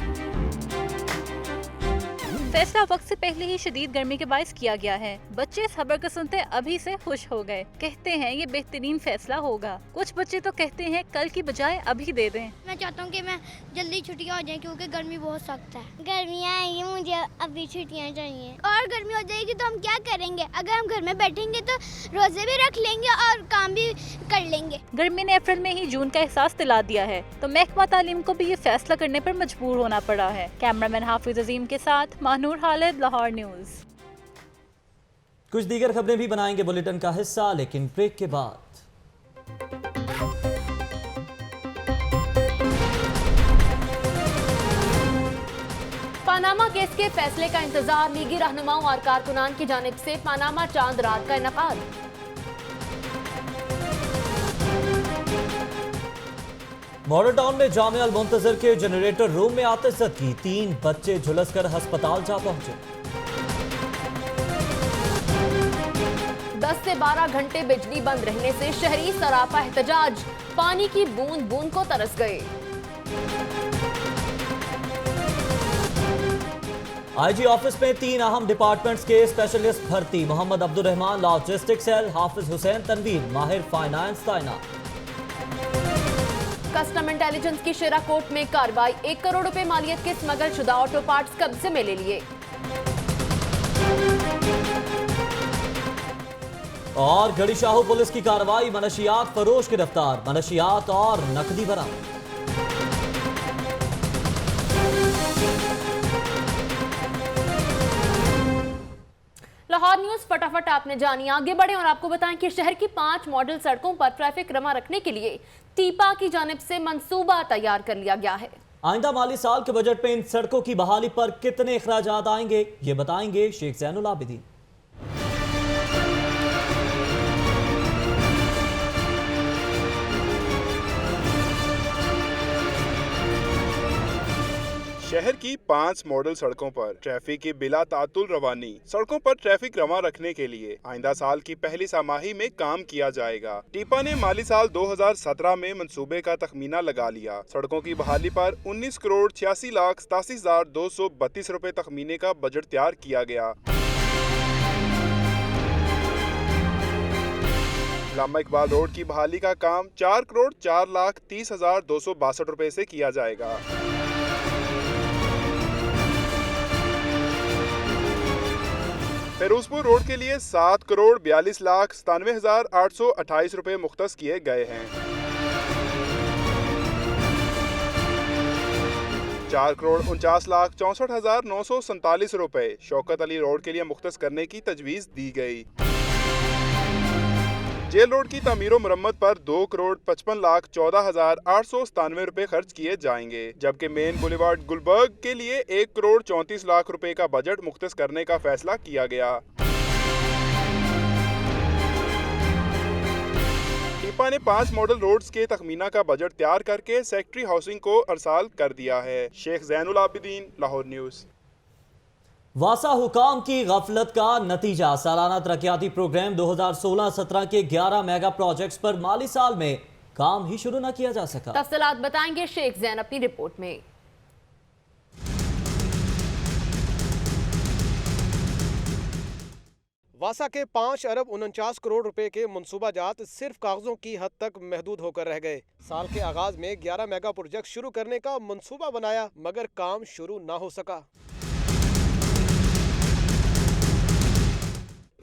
फैसला वक्त से पहले ही शदीद गर्मी के बायस किया गया है। बच्चे इस खबर को सुनते अभी से खुश हो गए। कहते हैं ये बेहतरीन फैसला होगा। कुछ बच्चे तो कहते हैं कल की बजाय अभी दे दें। मैं चाहता हूँ कि मैं जल्दी छुट्टियाँ हो जाएं क्योंकि गर्मी बहुत सख्त है। गर्मियाँ आएंगी, मुझे अभी छुट्टियाँ चाहिए। और गर्मी हो जाएगी तो हम क्या करेंगे? अगर हम घर में बैठेंगे तो रोजे भी रख लेंगे और काम भी कर लेंगे। गर्मी ने अप्रैल में ही जून का एहसास दिला दिया है, तो महकमा तालीम को भी ये फैसला करने पर मजबूर होना पड़ा है। कैमरामैन हाफिज अजीम के साथ नूर खालिद, लाहौर न्यूज़। कुछ दीगर खबरें भी बनाएंगे बुलेटिन का हिस्सा, लेकिन ब्रेक के बाद। पनामा केस के फैसले का इंतजार। लीगी रहनुमाओं और कारकुनान की जानिब से पनामा चांद रात का इनकाद। मॉडल टाउन में जामिया अल मुंतजर के जनरेटर रूम में आतिशत की, 3 बच्चे झुलसकर अस्पताल जा पहुंचे। 10 से 12 घंटे बिजली बंद रहने से शहरी सरापा एहतजाज। पानी की बूंद बूंद को तरस गए। आईजी ऑफिस में 3 अहम डिपार्टमेंट्स के स्पेशलिस्ट भर्ती। मोहम्मद अब्दुल रहमान लॉजिस्टिक्स सेल, हाफिज हुसैन तनवीर माहिर फाइनेंस तैनात। कस्टम इंटेलिजेंस की शेरा कोर्ट में कार्रवाई। 1 करोड़ रुपए मालियत के स्मगल शुदा ऑटो पार्ट्स कब्जे में ले लिए। और गढ़ीशाहू पुलिस की कार्रवाई, मनशियात फरोश गिरफ्तार, मनशियात और नकदी बरामद। लाहौर न्यूज़ फटाफट आपने जानी। आगे बढ़े और आपको बताएं कि शहर की 5 मॉडल सड़कों पर ट्रैफिक रमा रखने के लिए टीपा की जानिब से मंसूबा तैयार कर लिया गया है। आइंदा माली साल के बजट में इन सड़कों की बहाली पर कितने अखराजात आएंगे, ये बताएंगे शेख ज़ैनुल आबिदीन। शहर की 5 मॉडल सड़कों पर ट्रैफिक की बिला तातुल रवानी। सड़कों पर ट्रैफिक रमा रखने के लिए आइंदा साल की पहली छमाही में काम किया जाएगा। टीपा ने माली साल 2017 में मंसूबे का तखमीना लगा लिया। सड़कों की बहाली पर 19 करोड़ 86,87,232 रुपए तखमीने का बजट तैयार किया गया। अल्लामा इकबाल रोड की बहाली का काम 4,04,30,262 रुपए से किया जाएगा। फिरोजपुर रोड के लिए 7,42,97,828 रुपए मुख्तस किए गए हैं। 4,49,64,947 रुपए शौकत अली रोड के लिए मुख्तस करने की तजवीज़ दी गई। जेल रोड की तामीर मुरम्मत पर 2,55,14,897 रुपए खर्च किए जाएंगे, जबकि मेन बुलेवार्ड गुलबर्ग के लिए 1,34,00,000 रुपए का बजट मुख्तस करने का फैसला किया गया। टीपा ने 5 मॉडल रोड्स के तखमीना का बजट तैयार करके सेक्रेटरी हाउसिंग को अरसाल कर दिया है। शेख ज़ैनुल आबिदीन, लाहौर न्यूज़। वासा हुकाम की गफलत का नतीजा सालाना तरक्याती प्रोग्राम 2016-17 के 11 मेगा प्रोजेक्ट्स पर माली साल में काम ही शुरू न किया जा सका। तफसीलात बताएंगे शेख जैन अपनी रिपोर्ट में। वासा के 5 अरब 49 करोड़ रुपए के मंसूबाजात सिर्फ कागजों की हद तक महदूद होकर रह गए। साल के आगाज में 11 मेगा प्रोजेक्ट शुरू करने का मंसूबा बनाया, मगर काम शुरू ना हो सका।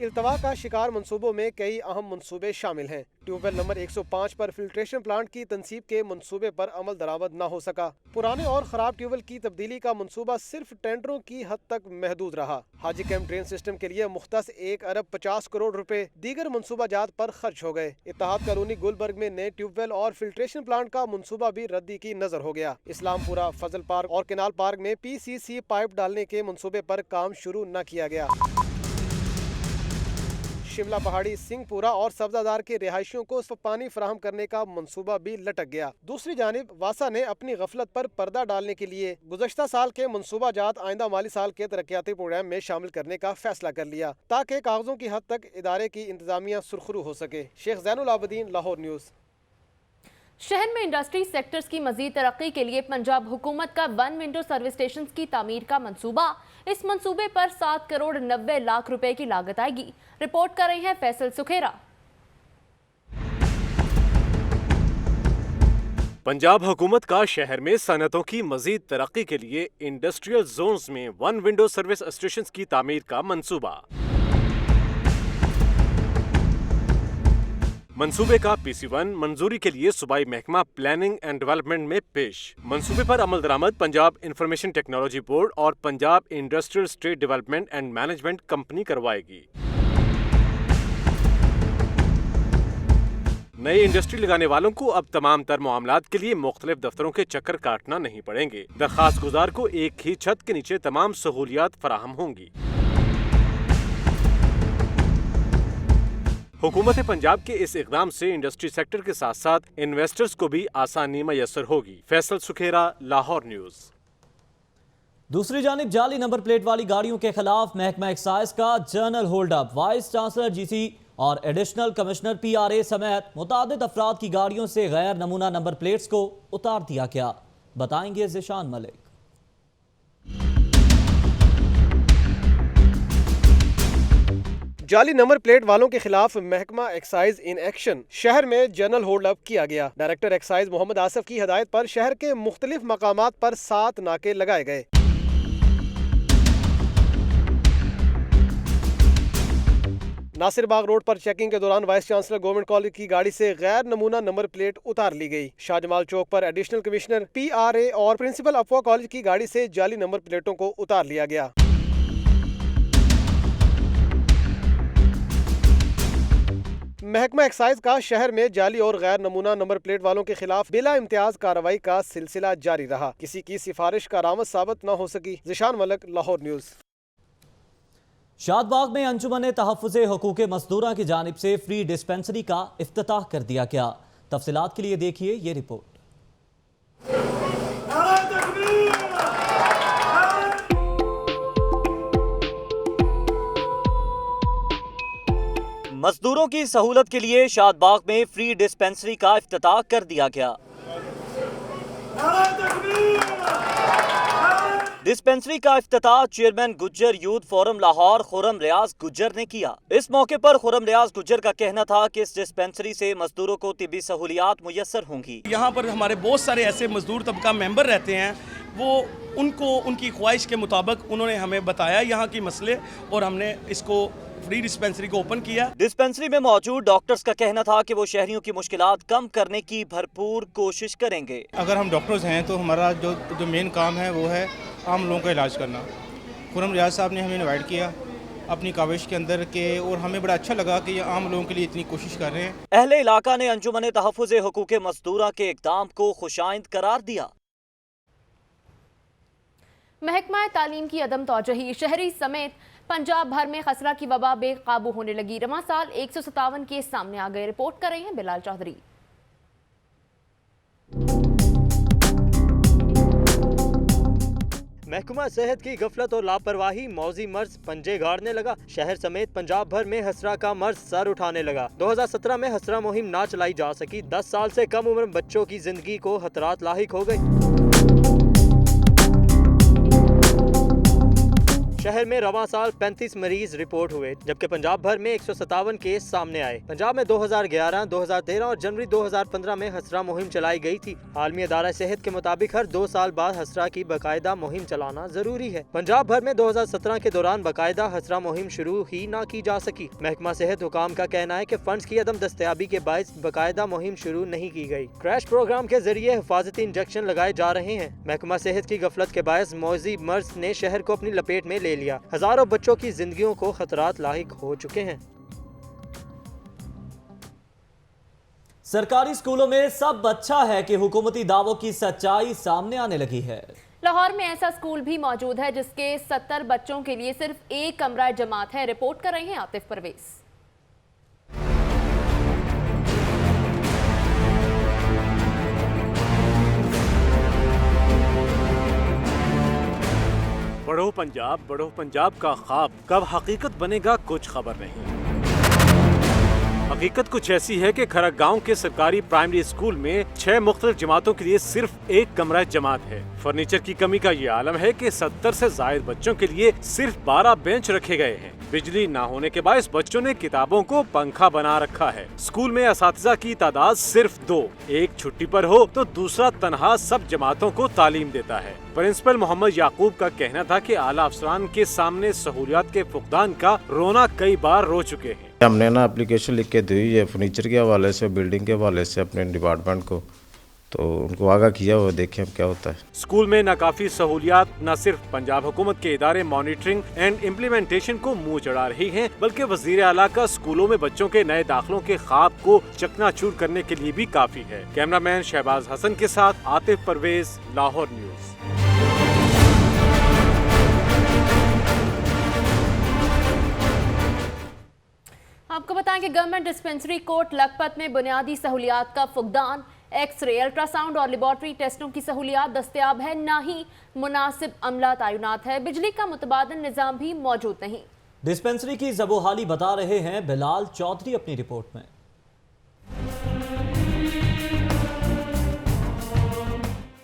इल्तवा का शिकार मंसूबों में कई अहम मंसूबे शामिल हैं। ट्यूबवेल नंबर 105 पर फिल्ट्रेशन प्लांट की तनसीब के मंसूबे पर अमल दरामद न हो सका। पुराने और खराब ट्यूबवेल की तब्दीली का मंसूबा सिर्फ टेंडरों की हद तक महदूद रहा। हाजी कैंप ड्रेन सिस्टम के लिए मुख्तस 1 अरब 50 करोड़ रुपए दीगर मंसूबाजात पर खर्च हो गए। इत्तेहाद कॉलोनी गुलबर्ग में नए ट्यूबवेल और फिल्ट्रेशन प्लांट का मंसूबा भी रद्दी की नजर हो गया। इस्लामपुरा, फजल पार्क और केनाल पार्क में PCC पाइप डालने के मंसूबे पर काम शुरू न किया गया। शिमला पहाड़ी, सिंहपुरा और सब्जादार के रिहायशियों को पानी फराहम करने का मंसूबा भी लटक गया। दूसरी जानिब वासा ने अपनी गफलत पर पर्दा डालने के लिए गुज़श्ता साल के मंसूबाजात आइंदा माली साल के तरक्याती प्रोग्राम में शामिल करने का फैसला कर लिया, ताकि कागजों की हद तक इदारे की इंतजामिया सुरखरू हो सके। शेख ज़ैनुल आबिदीन, लाहौर न्यूज़। शहर में इंडस्ट्री सेक्टर्स की मजीद तरक्की के लिए पंजाब हुकूमत का 1 विंडो सर्विस स्टेशन की तामीर का मंसूबा। इस मंसूबे पर 7 करोड़ 90 लाख रुपए की लागत आएगी। रिपोर्ट कर रहे हैं फैसल सुखेरा। पंजाब हुकूमत का शहर में सनतों की मजीद तरक्की के लिए इंडस्ट्रियल जोन्स में 1 विंडो सर्विस स्टेशन की तामीर का मंसूबा। मंसूबे का PC1 मंजूरी के लिए सूबाई महकमा प्लानिंग एंड डेवलपमेंट में पेश। मंसूबे पर अमल दरामद पंजाब इंफॉर्मेशन टेक्नोलॉजी बोर्ड और Punjab industrial state development and management company करवाएगी। नई इंडस्ट्री लगाने वालों को अब तमाम तर मामलात के लिए मुख्तलिफ दफ्तरों के चक्कर काटना नहीं पड़ेंगे। दरखास्त गुजार को एक ही छत के नीचे तमाम सहूलियात फराहम होंगी। हुकूमत पंजाब के इस इक़दाम से इंडस्ट्री सेक्टर के साथ साथ इन्वेस्टर्स को भी आसानी मैसर होगी। फैसल सुखेरा, लाहौर न्यूज़। दूसरी जानिब जाली नंबर प्लेट वाली गाड़ियों के खिलाफ महकमा एक्साइज का journal hold up. Vice chancellor GC और एडिशनल कमिश्नर PRA समेत मुतादिद अफराद की गाड़ियों से गैर नमूना नंबर प्लेट्स को उतार दिया गया। बताएंगे ज़िशान मलिक। जाली नंबर प्लेट वालों के खिलाफ महकमा एक्साइज इन एक्शन। शहर में जर्नल होल्ड अप किया गया। डायरेक्टर एक्साइज मोहम्मद आसिफ की हिदायत पर शहर के मुख्तलिफ मकामात पर 7 नाके लगाए गए। नासिर बाग रोड पर चेकिंग के दौरान वाइस चांसलर गवर्नमेंट कॉलेज की गाड़ी से गैर नमूना नंबर प्लेट उतार ली गई। शाहजमाल चौक पर एडिशनल कमिश्नर PRA और प्रिंसिपल अफवा कॉलेज की गाड़ी से जाली नंबर प्लेटों को उतार लिया गया। महकमा एक्साइज का शहर में जाली और गैर नमूना नंबर प्लेट वालों के खिलाफ बिला इम्तियाज कार्रवाई का सिलसिला जारी रहा। किसी की सिफारिश कारामद साबित न हो सकी। ज़िशान मलिक, लाहौर न्यूज़। शादबाग में अंजुमन तहफ़्फ़ुज़े हुकूक़े मज़दूरा की जानिब से फ्री डिस्पेंसरी का इफ्तिताह कर दिया गया। तफसीलात के लिए देखिए ये रिपोर्ट। मजदूरों की सहूलत के लिए शादबाग में फ्री डिस्पेंसरी का इफ्तिताह कर दिया गया। डिस्पेंसरी का इफ्तिताह chairman Gujjar youth forum Lahore Khurram Riaz Gujjar ने किया। इस मौके पर खुर्रम रियाज गुज्जर का कहना था कि इस डिस्पेंसरी से मजदूरों को तिब्बी सहूलियात मुयस्सर होंगी। यहाँ पर हमारे बहुत सारे ऐसे मजदूर तबका मेंबर रहते हैं, वो उनको उनकी ख्वाहिश के मुताबिक उन्होंने हमें बताया यहाँ की मसले और हमने इसको फ्री डिस्पेंसरी को ओपन किया। डिस्पेंसरी में मौजूद डॉक्टर्स का कहना था कि वो शहरियों की मुश्किलात कम करने की भरपूर कोशिश करेंगे। अगर हम डॉक्टर्स हैं तो हमारा जो मेन काम है वो है आम लोगों का इलाज करना। खुर्रम रियाज साहब ने हमें इनवाइट किया अपनी काविश के अंदर के, और हमें बड़ा अच्छा लगा कि ये आम लोगों के लिए इतनी कोशिश कर रहे हैं। अहले इलाका ने अंजुमन तहफ़्फ़ुज़ हुकूक़ मज़दूरा के इक़दाम को खुशाइंद करार दिया। महकमा तालीम की अदम तौजही, शहरी समेत पंजाब भर में खसरा की वबा बेकाबू होने लगी। रवां साल 157 केस सामने आ गए। रिपोर्ट कर रहे हैं बिलाल चौधरी। महकमा सेहत की गफलत और लापरवाही मौजी मर्ज पंजे गाड़ने लगा। शहर समेत पंजाब भर में हसरा का मर्ज सर उठाने लगा। 2017 में हसरा मुहिम ना चलाई जा सकी। 10 साल से कम उम्र बच्चों की जिंदगी को खतरात लाहिक हो गई। शहर में रवां साल 35 मरीज रिपोर्ट हुए, जबकि पंजाब भर में 157 केस सामने आए। पंजाब में 2011, 2013 और जनवरी 2015 में हसरा मुहिम चलाई गई थी। आलमी अदारा सेहत के मुताबिक हर 2 साल बाद हसरा की बाकायदा मुहिम चलाना जरूरी है। पंजाब भर में 2017 के दौरान बाकायदा हसरा मुहिम शुरू ही ना की जा सकी। महकमा सेहत हुकाम का कहना है कि फंड्स की अदम दस्तयाबी के बायस बाकायदा मुहिम शुरू नहीं की गई। क्रैश प्रोग्राम के जरिए हिफाजती इंजेक्शन लगाए जा रहे हैं। महकमा सेहत की गफलत के बायस मौजी मर्ज ने शहर को अपनी लपेट में ले लिया। हजारों बच्चों की जिंदगियों को खतरात लाहिक हो चुके हैं। सरकारी स्कूलों में सब अच्छा है कि हुकूमती दावों की सच्चाई सामने आने लगी है। लाहौर में ऐसा स्कूल भी मौजूद है जिसके 70 बच्चों के लिए सिर्फ एक कमरा जमात है। रिपोर्ट कर रहे हैं आतिफ परवेज। बढ़ो पंजाब का ख्वाब कब हकीकत बनेगा कुछ खबर नहीं। हकीकत कुछ ऐसी है कि खरक गांव के सरकारी प्राइमरी स्कूल में 6 मुख्तलिफ जमातों के लिए सिर्फ एक कमरा जमात है। फर्नीचर की कमी का ये आलम है कि 70 से जायद बच्चों के लिए सिर्फ 12 बेंच रखे गए हैं। बिजली ना होने के बायस बच्चों ने किताबों को पंखा बना रखा है। स्कूल में असातिज़ा की तादाद सिर्फ 2, एक छुट्टी पर हो तो दूसरा तनहा सब जमातों को तालीम देता है। प्रिंसिपल मोहम्मद याकूब का कहना था कि आला अफसरान के सामने सहूलियात के फुकदान का रोना कई बार रो चुके हैं। हमने ना एप्लीकेशन लिख के दी है फर्नीचर के हवाले से, बिल्डिंग के हवाले से अपने डिपार्टमेंट को, तो उनको आगाह किया हुआ, देखें अब क्या होता है। स्कूल में नाकाफी सहूलियात न सिर्फ पंजाब हुकूमत के इदारे मॉनिटरिंग एंड इम्प्लीमेंटेशन को मुंह चढ़ा रही हैं, बल्कि वजीर आला का स्कूलों में बच्चों के नए दाखिलों के ख्वाब को चकनाचूर करने के लिए भी काफी है। कैमरामैन शहबाज हसन के साथ आतिफ परवेज, लाहौर न्यूज। आपको बताएं कि गवर्नमेंट डिस्पेंसरी कोट लखपत में बुनियादी सहूलियात का फुकदान, एक्सरे, अल्ट्रासाउंड और लेबॉर्ट्री टेस्टों की सहूलियात दस्तयाब है, ना ही मुनासिब अमला तैनात है। बिजली का मुतबादिल निज़ाम भी मौजूद नहीं। डिस्पेंसरी की ज़बोहाली बता रहे हैं बिलाल चौधरी अपनी रिपोर्ट में।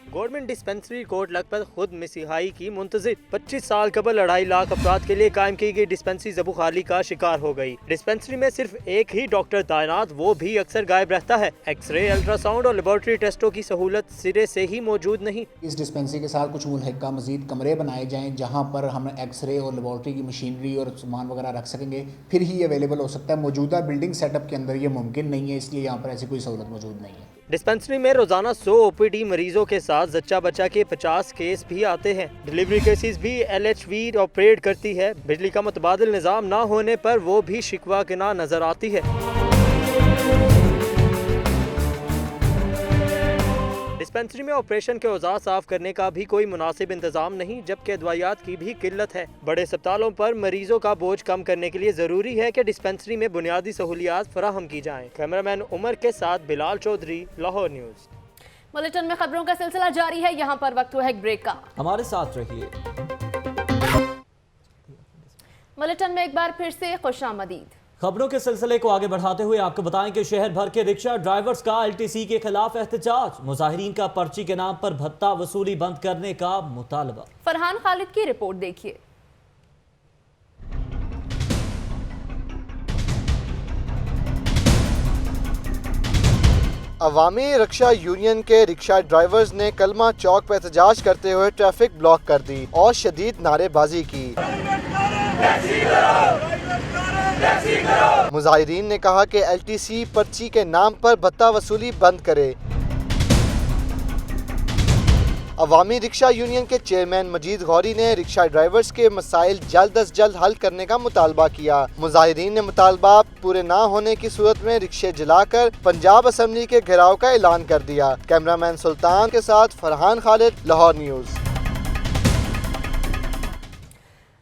गवर्नमेंट डिस्पेंसरी कोट लखपत खुद मसीहाई की मुंतजिर 25 साल कबल 2.5 लाख अफराद के लिए कायम की गई डिस्पेंसरी ज़बूखाली का शिकार हो गई। डिस्पेंसरी में सिर्फ एक ही डॉक्टर तैनात, वो भी अक्सर गायब रहता है। एक्सरे, अल्ट्रासाउंड और लेबॉर्ट्री टेस्टों की सहूलत सिरे से ही मौजूद नहीं। इस डिस्पेंसरी के साथ कुछ मुल्हिका मजीद कमरे बनाए जाएँ जहाँ पर हम एक्सरे और लेबॉर्ट्री की मशीनरी और सामान वगैरह रख सकेंगे, फिर ही अवेलेबल हो सकता है। मौजूदा बिल्डिंग सेटअप के अंदर ये मुमकिन नहीं है, इसलिए यहाँ पर ऐसी कोई सहूलत मौजूद नहीं है। डिस्पेंसरी में रोजाना 100 OPD मरीजों के साथ जच्चा बच्चा के 50 केस भी आते हैं। डिलीवरी केसेस भी LHV ऑपरेट करती है। बिजली का मुतबादिल निज़ाम ना होने पर वो भी शिकवा के ना नजर आती है। डिस्पेंसरी में ऑपरेशन के औजार साफ करने का भी कोई मुनासिब इंतजाम नहीं, जबकि अदवायात की भी किल्लत है। बड़े अस्पतालों पर मरीजों का बोझ कम करने के लिए जरूरी है कि डिस्पेंसरी में बुनियादी सहूलियात फराहम की जाएं। कैमरामैन उमर के साथ बिलाल चौधरी, लाहौर न्यूज। बुलेटिन में खबरों का सिलसिला जारी है। यहाँ पर वक्त हुआ है ब्रेक का, हमारे साथ रहिए। बुलेटिन में एक बार फिर से खुशामदीद। खबरों के सिलसिले को आगे बढ़ाते हुए आपको बताएं कि शहर भर के रिक्शा ड्राइवर्स का LTC के खिलाफ एहतजाज। मुजाहिरीन का पर्ची के नाम पर भत्ता वसूली बंद करने का मुतालबा। फरहान खालिद की रिपोर्ट देखिए। अवामी रिक्शा यूनियन के रिक्शा ड्राइवर्स ने कलमा चौक पर एहतजाज करते हुए ट्रैफिक ब्लॉक कर दी और शदीद नारेबाजी की। मुजाहिरीन ने कहा कि LTC पर्ची के नाम पर भत्ता वसूली बंद करे। अवामी रिक्शा यूनियन के चेयरमैन मजीद गौरी ने रिक्शा ड्राइवर्स के मसाइल जल्द अज जल्द हल करने का मुतालबा किया। मुजाहिरीन ने मुतालबा पूरे ना होने की सूरत में रिक्शे जलाकर पंजाब असेंबली के घेराव का ऐलान कर दिया। कैमरामैन सुल्तान के साथ Farhan Khalid, Lahore news.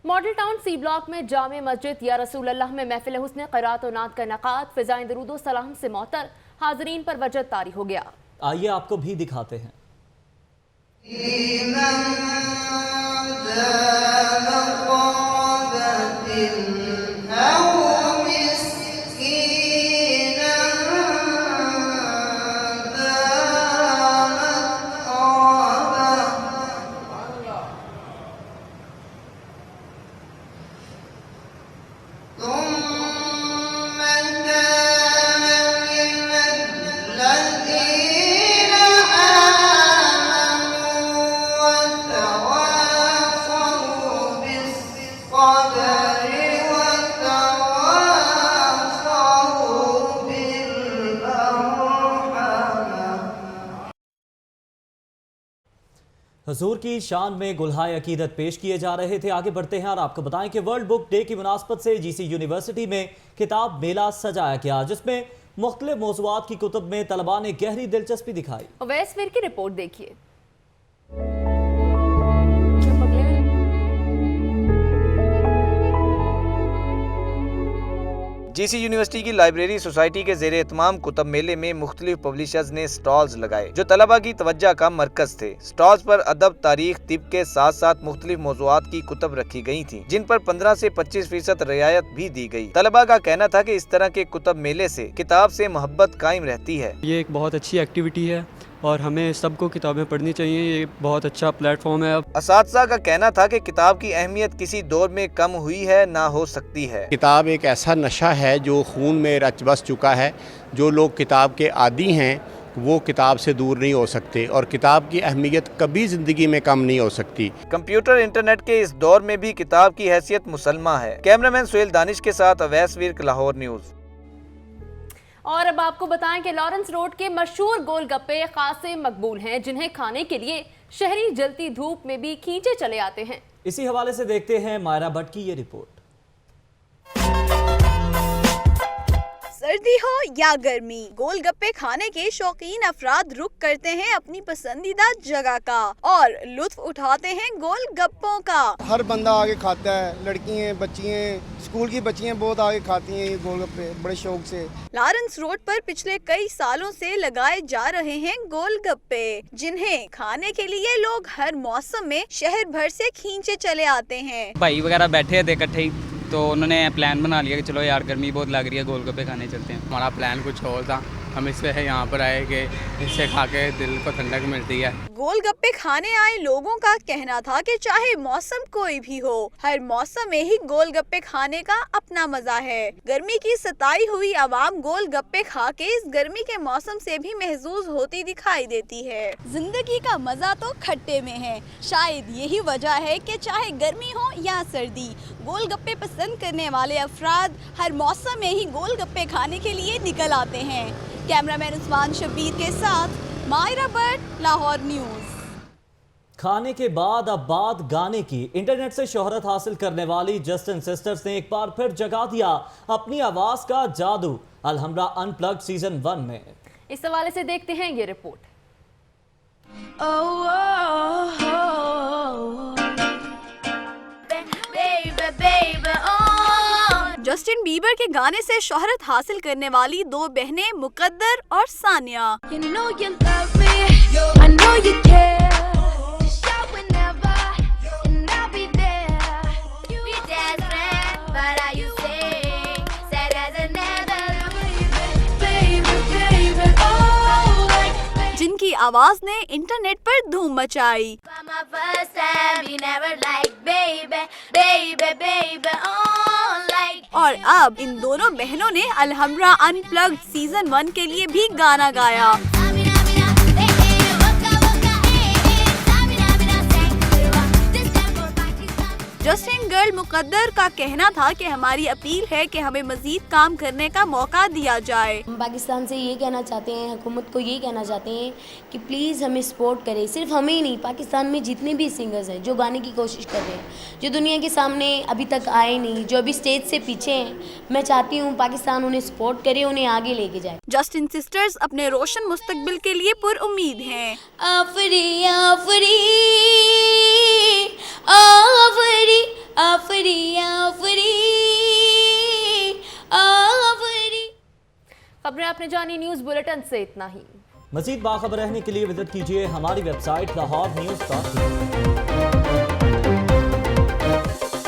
Model town C block में जामे मस्जिद या रसूल अल्लाह में महफिल हुस्न क़रात और नात का इनेकाद फ़िज़ाएं दरूद व सलाम से मअतर, हाज़रीन पर वजह तारी हो गया। आइए आपको भी दिखाते हैं। हुजूर की शान में गुलहाए अकीदत पेश किए जा रहे थे। आगे बढ़ते हैं और आपको बताएं कि वर्ल्ड बुक डे की मुनासबत से GC यूनिवर्सिटी में किताब मेला सजाया गया, जिसमें मुख्तलिफ मौज़ूआत की कुतुब में तलबा ने गहरी दिलचस्पी दिखाई। अवैस मीर की रिपोर्ट देखिए। GC यूनिवर्सिटी की लाइब्रेरी सोसाइटी के ज़ेरे एहतमाम कुतब मेले में मुख्तलिफ पब्लिशर्स ने स्टॉल्स लगाए जो तलबा की तवज्जो का मरकज थे। स्टॉल्स पर अदब, तारीख, तिब के साथ साथ मुख्तलिफ मौज़ूआत की कुतब रखी गई थी, जिन पर 15 से 25% रियायत भी दी गई। तलबा का कहना था कि इस तरह के कुतब मेले से किताब से मोहब्बत कायम रहती है। ये एक बहुत अच्छी एक्टिविटी है और हमें सबको किताबें पढ़नी चाहिए। ये बहुत अच्छा प्लेटफॉर्म है। असातिज़ा का कहना था कि किताब की अहमियत किसी दौर में कम हुई है ना हो सकती है। किताब एक ऐसा नशा है जो खून में रच बस चुका है। जो लोग किताब के आदी हैं वो किताब से दूर नहीं हो सकते और किताब की अहमियत कभी ज़िंदगी में कम नहीं हो सकती। कंप्यूटर इंटरनेट के इस दौर में भी किताब की हैसियत मुसलमा है। कैमरामैन सुहेल दानिश के साथ अवैस वीर, लाहौर न्यूज़। और अब आपको बताएं कि लॉरेंस रोड के मशहूर गोलगप्पे खासे मकबूल हैं, जिन्हें खाने के लिए शहरी जलती धूप में भी खींचे चले आते हैं। इसी हवाले से देखते हैं मायरा भट्ट की ये रिपोर्ट। सर्दी हो या गर्मी, गोलगप्पे खाने के शौकीन अफराद रुख करते हैं अपनी पसंदीदा जगह का और लुत्फ उठाते हैं गोलगप्पों का। हर बंदा आगे खाता है, लड़कियां, बच्चियां, स्कूल की बच्चियां बहुत आगे खाती हैं ये गोलगप्पे बड़े शौक से। लॉरेंस रोड पर पिछले कई सालों से लगाए जा रहे हैं गोलगप्पे, जिन्हें खाने के लिए लोग हर मौसम में शहर भर से खींचे चले आते हैं। भाई वगैरह बैठे थे इकट्ठे, तो उन्होंने प्लान बना लिया कि चलो यार गर्मी बहुत लग रही है, गोलगप्पे खाने चलते हैं। हमारा प्लान कुछ और था, हम इसलिए यहाँ पर आए कि इससे खा के दिल को ठंडक मिलती है। गोलगप्पे खाने आए लोगों का कहना था कि चाहे मौसम कोई भी हो, हर मौसम में ही गोलगप्पे खाने का अपना मजा है। गर्मी की सताई हुई आवाम गोलगप्पे खा के इस गर्मी के मौसम से भी महसूस होती दिखाई देती है। जिंदगी का मजा तो खट्टे में है। शायद यही वजह है कि चाहे गर्मी हो या सर्दी, गोलगप्पे पसंद करने वाले अफराद हर मौसम में ही गोलगप्पे खाने के लिए निकल आते हैं। कैमरामैन उस्मान शब्बीर के साथ मायरा भट्ट, लाहौर न्यूज़। खाने के बाद अब बात गाने की। इंटरनेट से शोहरत हासिल करने वाली जस्टिन सिस्टर्स ने एक बार फिर जगा दिया अपनी आवाज का जादू अलहमरा अनप्लग्ड सीजन 1 में। इस हवाले से देखते हैं ये रिपोर्ट। जस्टिन बीबर के गाने से शोहरत हासिल करने वाली दो बहनें मुकद्दर और सानिया आवाज ने इंटरनेट पर धूम मचाई। और अब इन दोनों बहनों ने अलहम्रा अनप्लग्ड सीजन 1 के लिए भी गाना गाया। जस्टिन गर्ल मुकद्दर का कहना था कि हमारी अपील है कि हमें मजीद काम करने का मौका दिया जाए। हम पाकिस्तान से ये कहना चाहते हैं, हुकूमत को ये कहना चाहते हैं कि प्लीज़ हमें सपोर्ट करें। सिर्फ हमें ही नहीं, पाकिस्तान में जितने भी सिंगर्स हैं जो गाने की कोशिश कर रहे हैं, जो दुनिया के सामने अभी तक आए नहीं, जो अभी स्टेज से पीछे हैं, मैं चाहती हूँ पाकिस्तान उन्हें सपोर्ट करे, उन्हें आगे लेके जाए। जस्टिन सिस्टर्स अपने रोशन मुस्तकबिल के लिए पुरुम्मीद हैं। आफरी आफरी आफरी आफरी आफरी आफरी। खबरें आपने जानी न्यूज़ बुलेटिन से इतना ही। मज़ीद बाखबर रहने के लिए विजिट कीजिए हमारी वेबसाइट lahore news.tv।